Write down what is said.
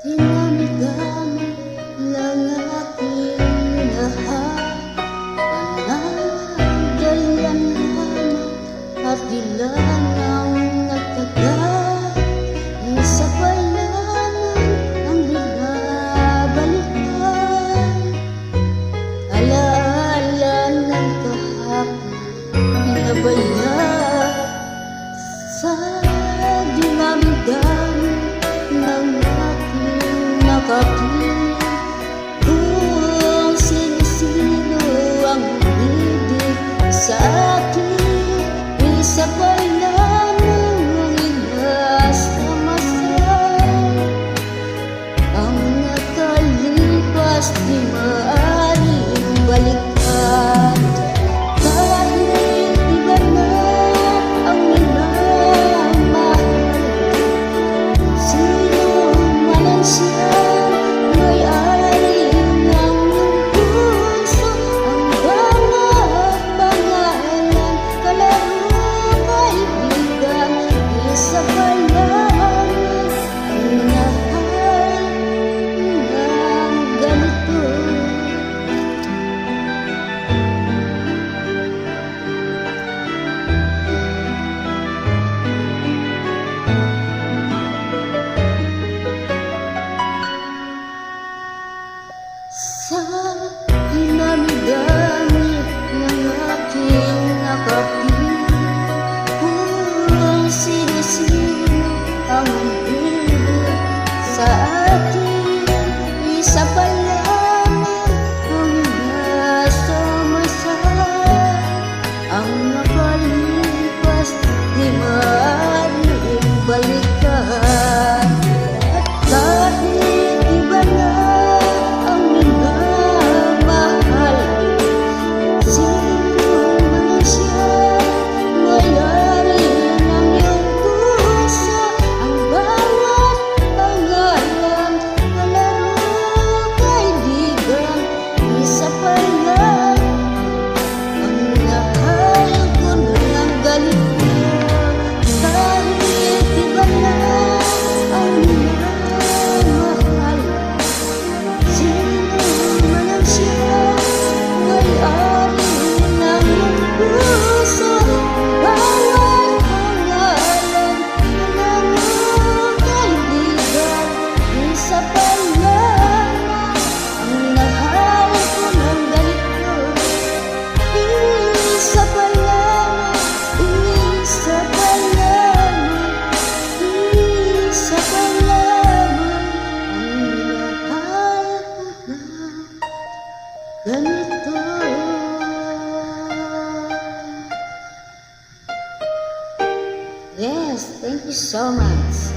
Tinamigan ng aking minahal, panandalian lamang at dilan ang nagtagal. Isa pa lamang ang binabalikan, alaala ng kahapon pinabaya sa dinamigan ng nakapiling. Kung sino-sino ang umibig sa akin, isa pa lamang ang inaasamasan. Ang nakalipas di maaaring balikan. Kahit iba na ang minamahal, sino man ang siya, sa hinamigani ng aking nakapiling. Kung sino-sino ang umibig sa atin, isa pa lamang ang inaasamasan. Ang nakalipas di maaaring balikan. Kahit iba na ang minamahal, sino man siya, mayari ng iyong puso. Ang bawat pangalan, kalaro, kaibigan, isa pa lang ang nahal ko ng galit ko. Kahit iba na ang minamahal, sino man ang siya, may-ari ng iyong puso. Bawat pangalan, kalaro, kaibigan, isa pa lamang ang nahal ko ng galit ko. Isa pa lamang, isa pa lamang, isa pa lamang ang minahal ko na ganito. Yes, thank you so much.